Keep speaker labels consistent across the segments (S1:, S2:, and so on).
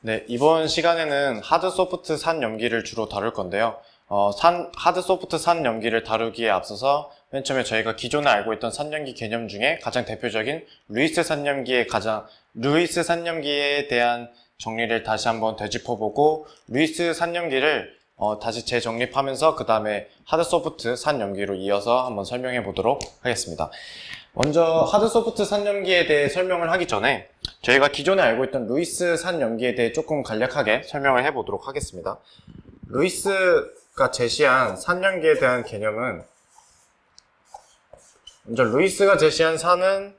S1: 네, 이번 시간에는 하드 소프트 산 염기를 주로 다룰 건데요. 하드 소프트 산 염기를 다루기에 앞서서 맨 처음에 저희가 기존에 알고 있던 산염기 개념 중에 가장 대표적인 루이스 산염기에 대한 정리를 다시 한번 되짚어보고, 루이스 산염기를 다시 재정립하면서 그 다음에 하드 소프트 산염기로 이어서 한번 설명해 보도록 하겠습니다. 먼저 하드 소프트 산염기에 대해 설명을 하기 전에 저희가 기존에 알고 있던 루이스 산염기에 대해 조금 간략하게 설명을 해보도록 하겠습니다. 루이스가 제시한 산염기에 대한 개념은, 먼저 루이스가 제시한 산은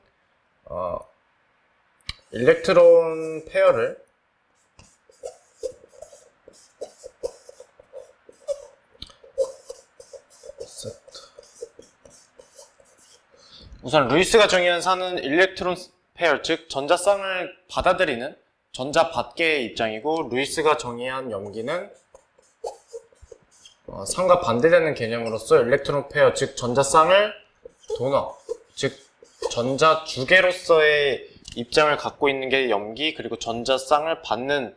S1: 일렉트론 페어를 우선 루이스가 정의한 산은 일렉트론 페어, 즉 전자쌍을 받아들이는 전자받계의 입장이고, 루이스가 정의한 염기는 상과 반대되는 개념으로서 일렉트론 페어, 즉 전자쌍을 도너, 즉 전자주계로서의 입장을 갖고 있는 게 염기, 그리고 전자쌍을 받는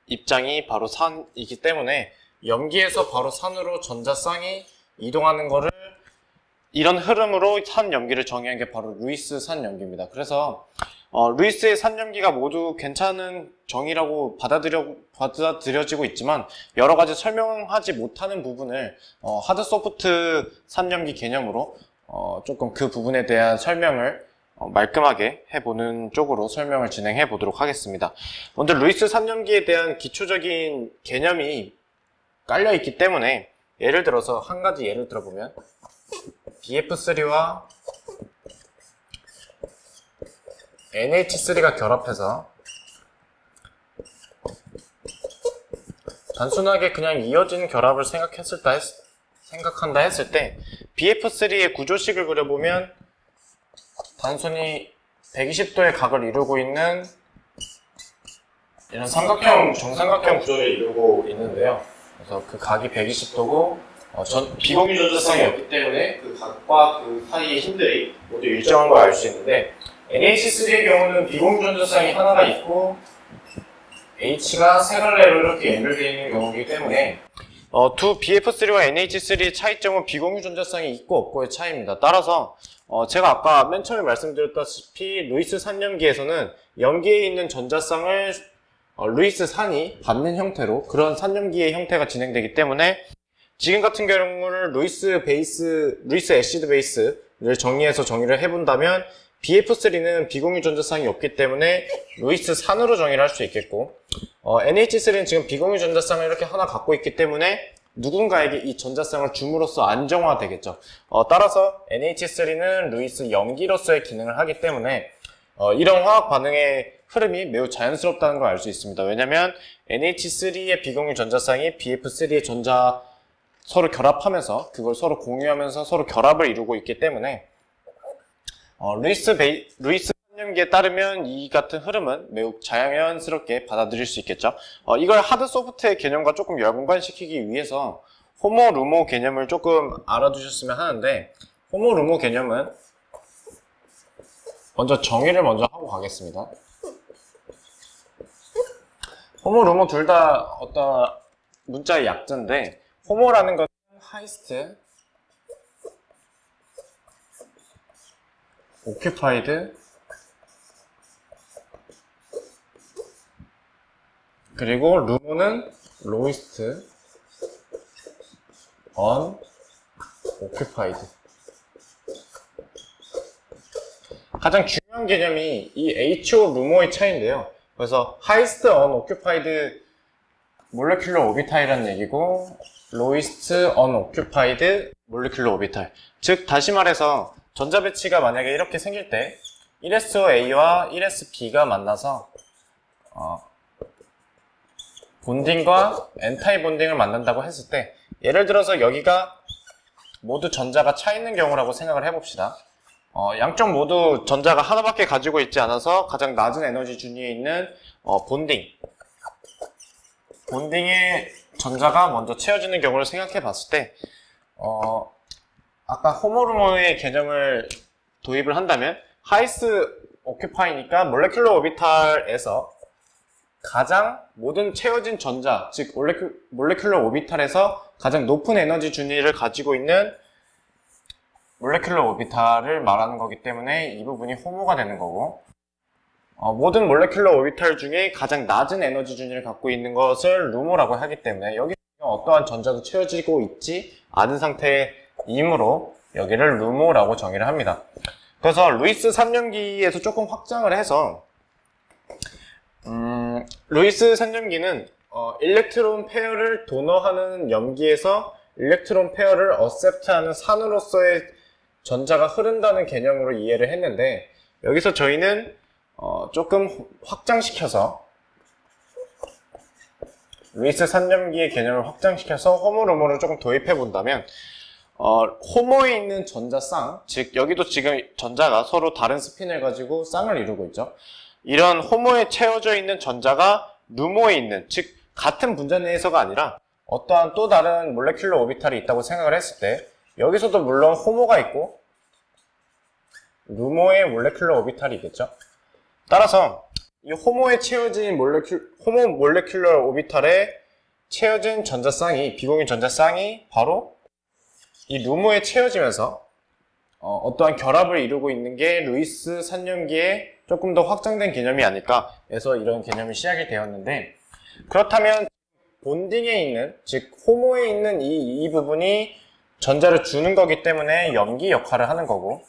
S1: 입장이 바로 산이기 때문에 염기에서 바로 산으로 전자쌍이 이동하는 거를, 이런 흐름으로 산염기를 정의한 게 바로 루이스 산염기입니다. 그래서 루이스의 산염기가 모두 괜찮은 정의라고 받아들여지고 있지만, 여러 가지 설명하지 못하는 부분을 하드 소프트 산염기 개념으로 조금 그 부분에 대한 설명을 말끔하게 해보는 쪽으로 설명을 진행해 보도록 하겠습니다. 먼저 루이스 산염기에 대한 기초적인 개념이 깔려 있기 때문에, 예를 들어서 한 가지 예를 들어보면 BF3와 NH3가 결합해서 단순하게 그냥 이어진 결합을 생각한다 했을 때 BF3의 구조식을 그려보면 단순히 120도의 각을 이루고 있는 이런 정삼각형 구조를 이루고 있는데요. 그래서 그 각이 120도고 비공유 전자쌍이 없기 때문에 그 각과 그 사이의 힘들이 모두 일정한 걸 알 수 있는데, NH3의 경우는 비공유 전자쌍이 하나가 있고 H가 세 갈래로 이렇게 연결되어 있는 경우이기 때문에 두 BF3와 NH3의 차이점은 비공유 전자쌍이 있고 없고의 차이입니다. 따라서 제가 아까 맨 처음에 말씀드렸다시피 루이스 산염기에서는 염기에 있는 전자쌍을 루이스 산이 받는 형태로, 그런 산염기의 형태가 진행되기 때문에 지금 같은 경우를 루이스 애시드 베이스를 정의를 해본다면 BF3는 비공유 전자쌍이 없기 때문에 루이스 산으로 정의를 할 수 있겠고, NH3는 지금 비공유 전자쌍을 이렇게 하나 갖고 있기 때문에 누군가에게 이 전자쌍을 줌으로써 안정화되겠죠. 따라서 NH3는 루이스 염기로서의 기능을 하기 때문에 이런 화학 반응의 흐름이 매우 자연스럽다는 걸 알 수 있습니다. 왜냐면 NH3의 비공유 전자쌍이 BF3의 서로 결합하면서, 그걸 서로 공유하면서 서로 결합을 이루고 있기 때문에 루이스 산염기에 따르면 이 같은 흐름은 매우 자연스럽게 받아들일 수 있겠죠. 이걸 하드 소프트의 개념과 조금 연관시키기 위해서 호모 루모 개념을 조금 알아두셨으면 하는데, 호모 루모 개념은 먼저 정의를 하고 가겠습니다. 호모 루모 둘 다 어떤 문자의 약자인데, 호모라는 것은 하이스트, 오큐파이드, 그리고 루모는 로이스트, 언, 오큐파이드. 가장 중요한 개념이 이 HO 루모의 차이인데요. 그래서 하이스트, 언, 오큐파이드 몰레큘러 오비탈이라는 얘기고, 로이스트 언오큐파이드 몰리큘러 오비탈. 즉 다시 말해서 전자 배치가 만약에 이렇게 생길 때 1SOA와 1SB가 만나서 본딩과 엔타이 본딩을 만난다고 했을 때, 예를 들어서 여기가 모두 전자가 차 있는 경우라고 생각을 해봅시다. 양쪽 모두 전자가 하나밖에 가지고 있지 않아서 가장 낮은 에너지 준위에 있는 본딩의 전자가 먼저 채워지는 경우를 생각해 봤을 때, 아까 호모루모의 개념을 도입을 한다면 하이스 오큐파이니까 몰레큘러 오비탈에서 가장 모든 채워진 전자, 즉 몰레큘러 오비탈에서 가장 높은 에너지 준위를 가지고 있는 몰레큘러 오비탈을 말하는 거기 때문에 이 부분이 호모가 되는 거고, 모든 몰레큘러 오비탈 중에 가장 낮은 에너지 준위를 갖고 있는 것을 루모라고 하기 때문에 여기 어떠한 전자도 채워지고 있지 않은 상태이므로 여기를 루모라고 정의를 합니다. 그래서 루이스 3년기에서 조금 확장을 해서 루이스 3년기는 일렉트론 페어를 도너하는 염기에서 일렉트론 페어를 어셉트하는 산으로서의 전자가 흐른다는 개념으로 이해를 했는데, 여기서 저희는 조금 확장시켜서 루이스 3년기의 개념을 확장시켜서 호모루모를 조금 도입해 본다면, 호모에 있는 전자 쌍, 즉 여기도 지금 전자가 서로 다른 스핀을 가지고 쌍을 이루고 있죠. 이런 호모에 채워져 있는 전자가 루모에 있는, 즉 같은 분자 내에서가 아니라 어떠한 또 다른 몰레큘러 오비탈이 있다고 생각을 했을 때, 여기서도 물론 호모가 있고 루모의 몰레큘러 오비탈이 있겠죠. 따라서 이 호모에 채워진 호모 몰레큘러 오비탈에 채워진 전자쌍이, 비공유 전자쌍이 바로 이 루모에 채워지면서 어떠한 결합을 이루고 있는 게 루이스 3년기에 조금 더 확장된 개념이 아닐까 해서 이런 개념이 시작이 되었는데, 그렇다면 본딩에 있는, 즉 호모에 있는 이 부분이 전자를 주는 거기 때문에 염기 역할을 하는 거고,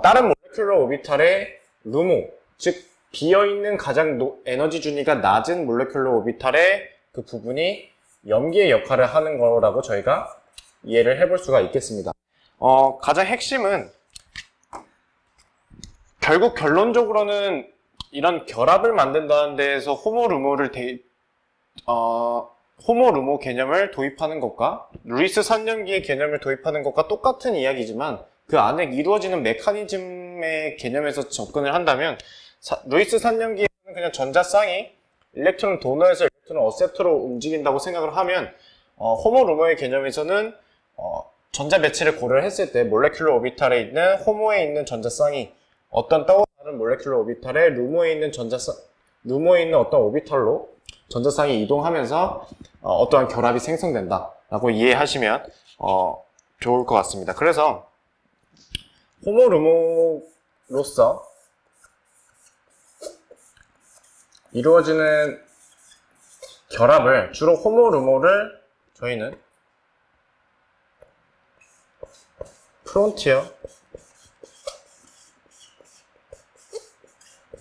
S1: 다른 몰레큘러 오비탈의 루모, 즉 비어있는 가장 에너지 준위가 낮은 몰레큘러 오비탈의 그 부분이 염기의 역할을 하는 거라고 저희가 이해를 해볼 수가 있겠습니다. 가장 핵심은 결국 결론적으로는 이런 결합을 만든다는 데에서 호모루모 개념을 도입하는 것과 루이스 3년기의 개념을 도입하는 것과 똑같은 이야기지만 그 안에 이루어지는 메커니즘의 개념에서 접근을 한다면, 루이스 3년기에는 그냥 전자쌍이 일렉트론 도너에서 일렉트론 어셉터로 움직인다고 생각을 하면, 호모루모의 개념에서는 전자 배치를 고려를 했을 때 몰레큘러 오비탈에 있는 호모에 있는 전자쌍이 어떤 다른 몰레큘러 오비탈에 루모에 있는 어떤 오비탈로 전자쌍이 이동하면서 어떠한 결합이 생성된다 라고 이해하시면 좋을 것 같습니다. 그래서 호모루모로서 이루어지는 결합을, 주로 호모루모를 저희는 프론티어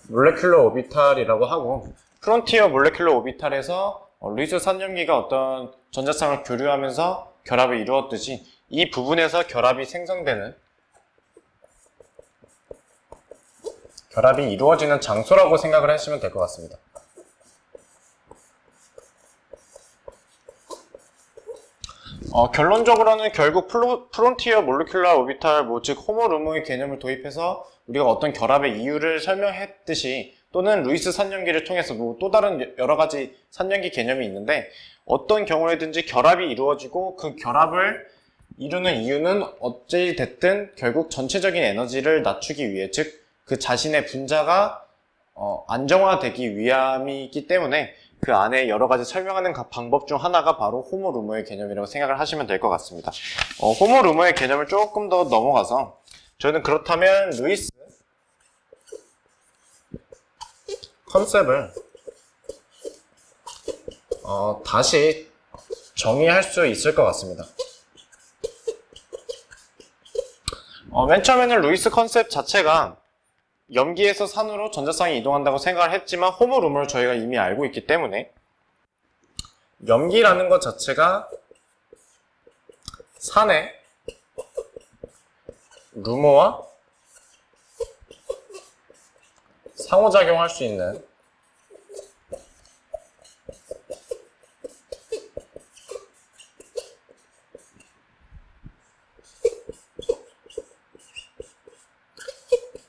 S1: 몰레큘러 오비탈이라고 하고, 프론티어 몰레큘러 오비탈에서 루이스 3년기가 어떤 전자쌍을 교류하면서 결합을 이루었듯이 이 부분에서 결합이 생성되는, 결합이 이루어지는 장소라고 생각을 하시면 될 것 같습니다. 결론적으로는 결국 프론티어 몰레큘러 오비탈, 즉 호모루모의 개념을 도입해서 우리가 어떤 결합의 이유를 설명했듯이, 또는 루이스 3년기를 통해서 또 다른 여러 가지 3년기 개념이 있는데, 어떤 경우에든지 결합이 이루어지고 그 결합을 이루는 이유는 어찌 됐든 결국 전체적인 에너지를 낮추기 위해, 즉 그 자신의 분자가 안정화되기 위함이기 때문에 그 안에 여러 가지 설명하는 방법 중 하나가 바로 호모루모의 개념이라고 생각을 하시면 될 것 같습니다. 호모루모의 개념을 조금 더 넘어가서, 저는 그렇다면 루이스 컨셉을 다시 정의할 수 있을 것 같습니다. 맨 처음에는 루이스 컨셉 자체가 염기에서 산으로 전자쌍이 이동한다고 생각을 했지만, 호모루모를 저희가 이미 알고 있기 때문에 염기라는 것 자체가 산의 루모와 상호작용할 수 있는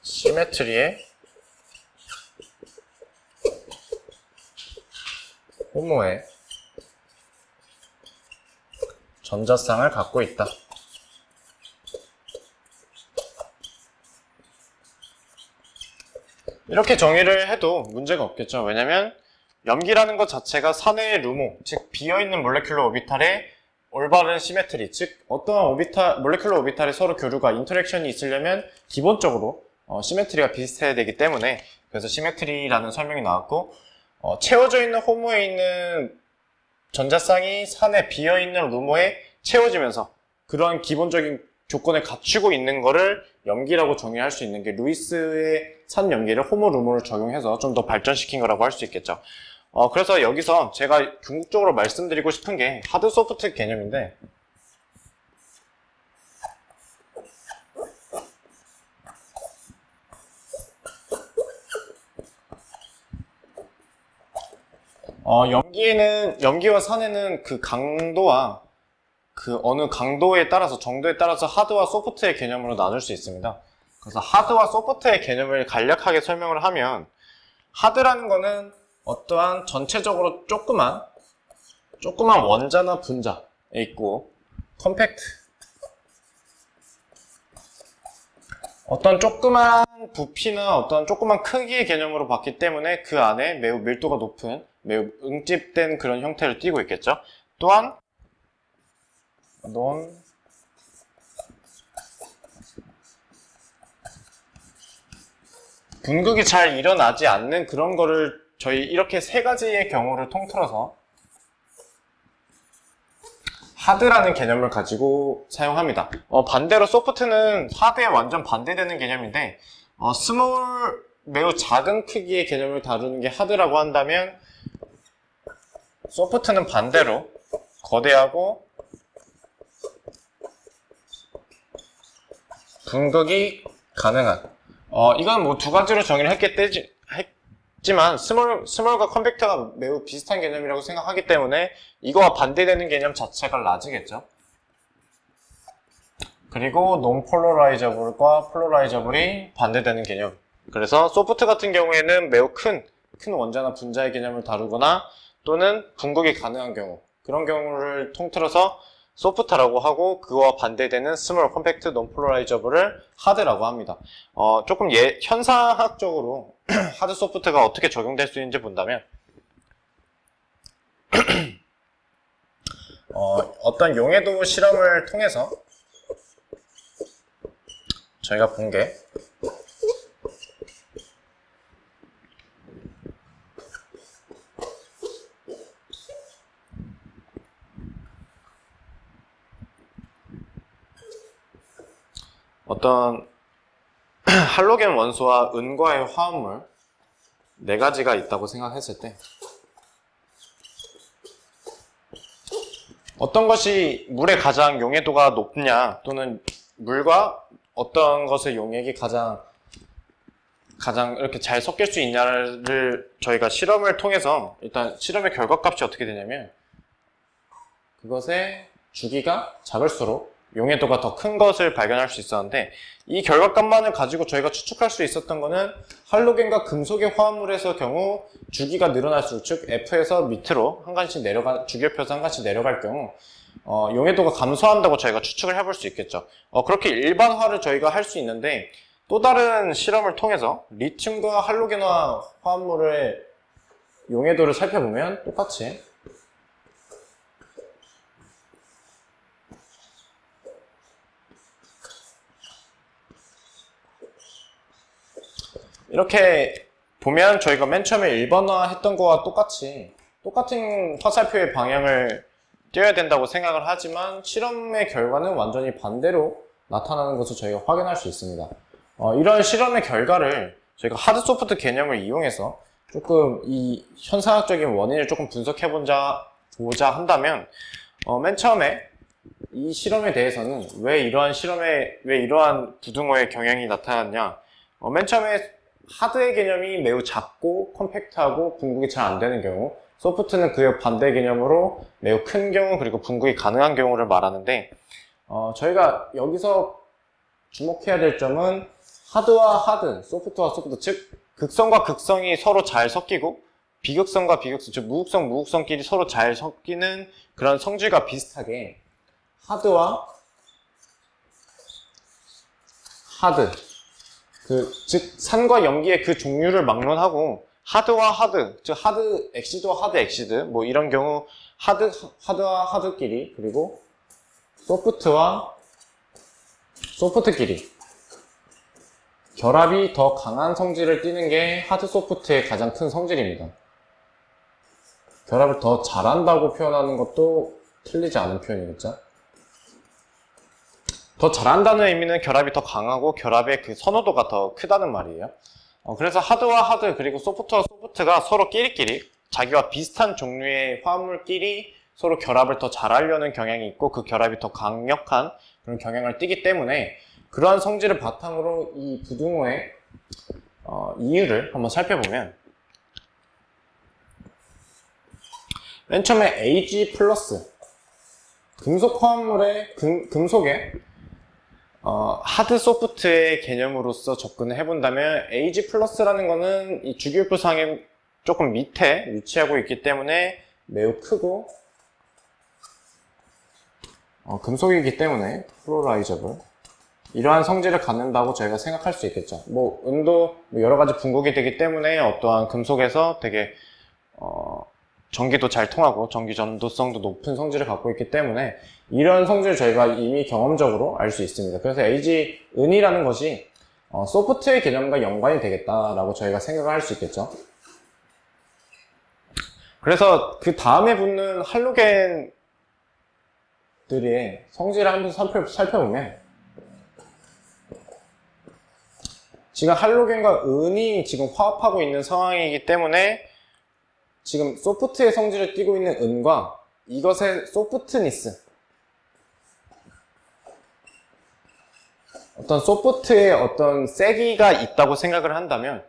S1: 시메트리의 호모의 전자쌍을 갖고 있다. 이렇게 정의를 해도 문제가 없겠죠. 왜냐면 염기라는 것 자체가 산의 루모, 즉 비어있는 몰레큘러 오비탈의 올바른 시메트리, 즉 어떠한 몰레큘러 오비탈의 서로 교류가 인터랙션이 있으려면 기본적으로 시메트리가 비슷해야 되기 때문에, 그래서 시메트리라는 설명이 나왔고, 채워져 있는 호모에 있는 전자쌍이 산의 비어있는 루모에 채워지면서 그런 기본적인 조건을 갖추고 있는 거를 염기라고 정의할 수 있는 게 루이스의 산 염기를 호모 루모를 적용해서 좀 더 발전시킨 거라고 할 수 있겠죠. 그래서 여기서 제가 궁극적으로 말씀드리고 싶은 게 하드 소프트 개념인데, 염기와 산에는 그 강도와 그 어느 강도에 따라서, 정도에 따라서 하드와 소프트의 개념으로 나눌 수 있습니다. 그래서 하드와 소프트의 개념을 간략하게 설명을 하면, 하드라는 거는 어떠한 전체적으로 조그만 원자나 분자에 있고, 컴팩트, 어떤 조그만 부피나 어떤 조그만 크기의 개념으로 봤기 때문에 그 안에 매우 밀도가 높은, 매우 응집된 그런 형태를 띠고 있겠죠. 또한 분극이 잘 일어나지 않는 그런 거를 저희 이렇게 세 가지의 경우를 통틀어서 하드라는 개념을 가지고 사용합니다. 반대로 소프트는 하드에 완전 반대되는 개념인데, 스몰, 매우 작은 크기의 개념을 다루는 게 하드라고 한다면, 소프트는 반대로 거대하고 분극이 가능한, 이건 뭐 두 가지로 정의를 했지만 스몰과 컴팩트가 매우 비슷한 개념이라고 생각하기 때문에 이거와 반대되는 개념 자체가 라지겠죠. 그리고 논폴러라이저블과 폴러라이저블이 반대되는 개념. 그래서 소프트 같은 경우에는 매우 큰 원자나 분자의 개념을 다루거나 또는 분극이 가능한 경우, 그런 경우를 통틀어서 소프트라고 하고, 그거와 반대되는 스몰, 컴팩트, 논폴러라이저블을 하드라고 합니다. 조금 현상학적으로 하드 소프트가 어떻게 적용될 수 있는지 본다면, 어떤 용해도 실험을 통해서 저희가 본 게, 어떤 할로겐 원소와 은과의 화합물 4가지가 있다고 생각했을 때, 어떤 것이 물의 가장 용해도가 높냐, 또는 물과 어떤 것의 용액이 가장 이렇게 잘 섞일 수 있냐를 저희가 실험을 통해서, 일단 실험의 결과값이 어떻게 되냐면, 그것의 주기가 작을수록 용해도가 더 큰 것을 발견할 수 있었는데, 이 결과값만을 가지고 저희가 추측할 수 있었던 거는 할로겐과 금속의 화합물에서 경우 주기가 늘어날수록, 즉 F에서 밑으로 한 칸씩 주기표에서 한 칸씩 내려갈 경우 용해도가 감소한다고 저희가 추측을 해볼 수 있겠죠. 그렇게 일반화를 저희가 할 수 있는데, 또 다른 실험을 통해서 리튬과 할로겐화 화합물의 용해도를 살펴보면 똑같이 이렇게 보면 저희가 맨 처음에 1번화 했던 거와 똑같은 화살표의 방향을 띄어야 된다고 생각을 하지만, 실험의 결과는 완전히 반대로 나타나는 것을 저희가 확인할 수 있습니다. 이런 실험의 결과를 저희가 하드 소프트 개념을 이용해서 조금 이 현상학적인 원인을 조금 분석해보자 한다면, 맨 처음에 이 실험에 대해서는 왜 이러한 부등호의 경향이 나타났냐, 맨 처음에 하드의 개념이 매우 작고 컴팩트하고 분극이 잘 안 되는 경우, 소프트는 그의 반대 개념으로 매우 큰 경우, 그리고 분극이 가능한 경우를 말하는데, 저희가 여기서 주목해야 될 점은 하드와 하드, 소프트와 소프트, 즉 극성과 극성이 서로 잘 섞이고 비극성과 비극성, 즉 무극성, 무극성끼리 서로 잘 섞이는 그런 성질과 비슷하게 하드와 하드, 즉 산과 염기의 그 종류를 막론하고 하드와 하드, 즉 하드 엑시드와 하드 엑시드, 뭐 이런 경우 하드와 하드끼리, 그리고 소프트와 소프트끼리 결합이 더 강한 성질을 띠는 게 하드 소프트의 가장 큰 성질입니다. 결합을 더 잘한다고 표현하는 것도 틀리지 않은 표현이겠죠. 더 잘한다는 의미는 결합이 더 강하고 결합의 그 선호도가 더 크다는 말이에요. 그래서 하드와 하드, 그리고 소프트와 소프트가 서로 끼리끼리 자기와 비슷한 종류의 화합물끼리 서로 결합을 더 잘하려는 경향이 있고, 그 결합이 더 강력한 그런 경향을 띠기 때문에 그러한 성질을 바탕으로 이 부등호의 이유를 한번 살펴보면, 맨 처음에 Ag 플러스 금속 화합물의 금속의 하드 소프트의 개념으로서 접근을 해본다면, Ag 플러스라는 거는 이 주기율표상에 조금 밑에 위치하고 있기 때문에 매우 크고 금속이기 때문에 플로라이저블, 이러한 성질을 갖는다고 저희가 생각할 수 있겠죠. 뭐 은도 여러 가지 분국이 되기 때문에 어떠한 금속에서 되게 전기도 잘 통하고 전기 전도성도 높은 성질을 갖고 있기 때문에 이런 성질을 저희가 이미 경험적으로 알 수 있습니다. 그래서 Ag 은이라는 것이 소프트의 개념과 연관이 되겠다라고 저희가 생각을 할 수 있겠죠. 그래서 그 다음에 붙는 할로겐들의 성질을 한번 살펴보면, 지금 할로겐과 은이 지금 화합하고 있는 상황이기 때문에 지금 소프트의 성질을 띠고 있는 은과 이것의 소프트니스, 어떤 소프트의 어떤 세기가 있다고 생각을 한다면,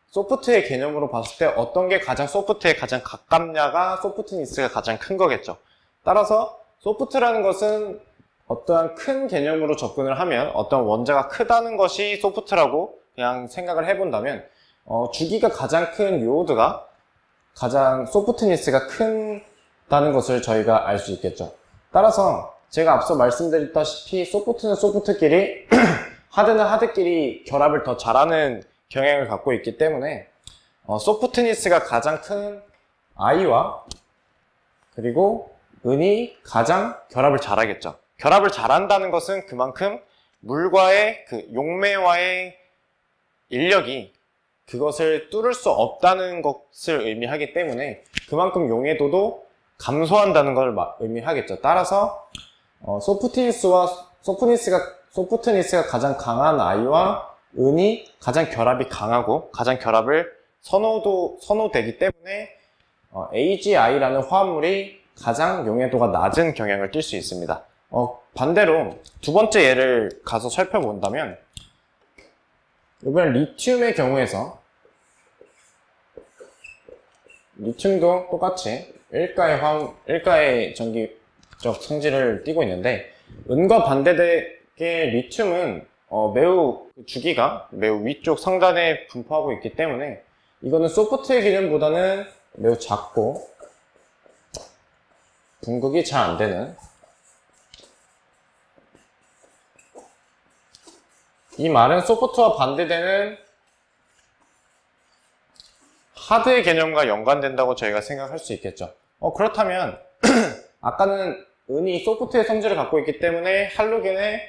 S1: 소프트의 개념으로 봤을 때 어떤 게 가장 소프트에 가장 가깝냐가 소프트니스가 가장 큰 거겠죠. 따라서 소프트라는 것은 어떠한 큰 개념으로 접근을 하면 어떤 원자가 크다는 것이 소프트라고 그냥 생각을 해본다면, 주기가 가장 큰 요오드가 가장 소프트니스가 큰다는 것을 저희가 알 수 있겠죠. 따라서 제가 앞서 말씀드렸다시피 소프트는 소프트끼리 하드는 하드끼리 결합을 더 잘하는 경향을 갖고 있기 때문에 소프트니스가 가장 큰 I와 그리고 은이 가장 결합을 잘하겠죠. 결합을 잘한다는 것은 그만큼 물과의 그 용매와의 인력이 그것을 뚫을 수 없다는 것을 의미하기 때문에 그만큼 용해도도 감소한다는 걸 의미하겠죠. 따라서 소프트니스가 가장 강한 I와 은이 가장 결합이 강하고 가장 결합을 선호되기 때문에 AgI라는 화합물이 가장 용해도가 낮은 경향을 띌 수 있습니다. 반대로 두 번째 예를 가서 살펴본다면, 이번엔 리튬의 경우에서 리튬도 똑같이 일가의 전기적 성질을 띠고 있는데, 은과 반대되게 리튬은 매우 주기가 매우 위쪽 상단에 분포하고 있기 때문에 이거는 소프트의 기능보다는 매우 작고 분극이 잘 안 되는, 이 말은 소프트와 반대되는 하드의 개념과 연관된다고 저희가 생각할 수 있겠죠. 그렇다면 아까는 은이 소프트의 성질을 갖고 있기 때문에 할로겐의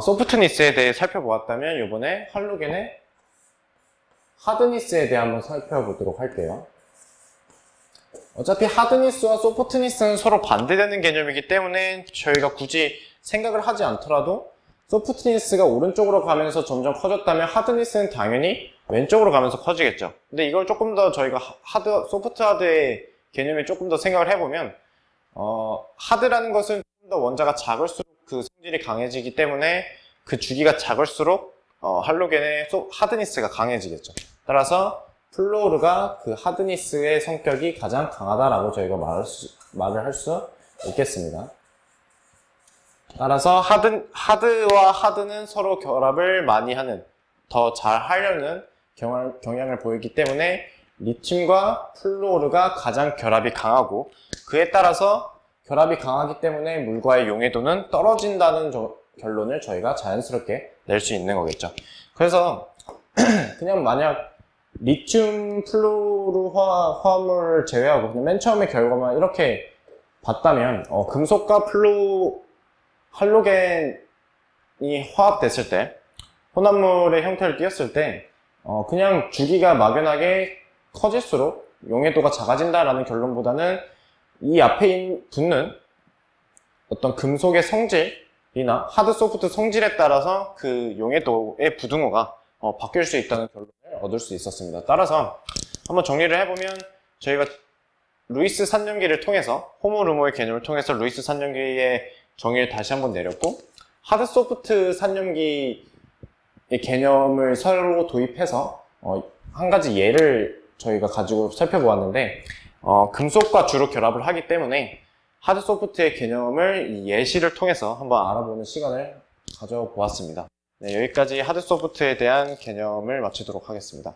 S1: 소프트니스에 대해 살펴보았다면, 이번에 할로겐의 하드니스에 대해 한번 살펴보도록 할게요. 어차피 하드니스와 소프트니스는 서로 반대되는 개념이기 때문에 저희가 굳이 생각을 하지 않더라도 소프트니스가 오른쪽으로 가면서 점점 커졌다면 하드니스는 당연히 왼쪽으로 가면서 커지겠죠. 근데 이걸 조금 더 저희가 소프트 하드의 개념에 조금 더 생각을 해보면, 하드라는 것은 좀 더 원자가 작을수록 그 성질이 강해지기 때문에 그 주기가 작을수록 할로겐의 하드니스가 강해지겠죠. 따라서 플로르가 그 하드니스의 성격이 가장 강하다라고 저희가 말을 할 수 있겠습니다. 따라서 하드와 하드는 서로 결합을 많이 하는, 더 잘 하려는 경향을 보이기 때문에 리튬과 플로르가 가장 결합이 강하고, 그에 따라서 결합이 강하기 때문에 물과의 용해도는 떨어진다는 결론을 저희가 자연스럽게 낼 수 있는 거겠죠. 그래서 그냥 만약 리튬 플루르 화합물을 제외하고 그냥 맨 처음에 결과만 이렇게 봤다면 금속과 할로겐이 화합됐을 때 혼합물의 형태를 띄었을 때 그냥 주기가 막연하게 커질수록 용해도가 작아진다라는 결론보다는 이 앞에 붙는 어떤 금속의 성질이나 하드 소프트 성질에 따라서 그 용해도의 부등호가 바뀔 수 있다는 결론을 얻을 수 있었습니다. 따라서 한번 정리를 해보면 저희가 루이스 산염기를 통해서 호모르모의 개념을 통해서 루이스 산염기의 정의를 다시 한번 내렸고 하드 소프트 산염기의 개념을 서로 도입해서 한 가지 예를 저희가 가지고 살펴보았는데 금속과 주로 결합을 하기 때문에 하드 소프트의 개념을 이 예시를 통해서 한번 알아보는 시간을 가져보았습니다. 네, 여기까지 하드 소프트에 대한 개념을 마치도록 하겠습니다.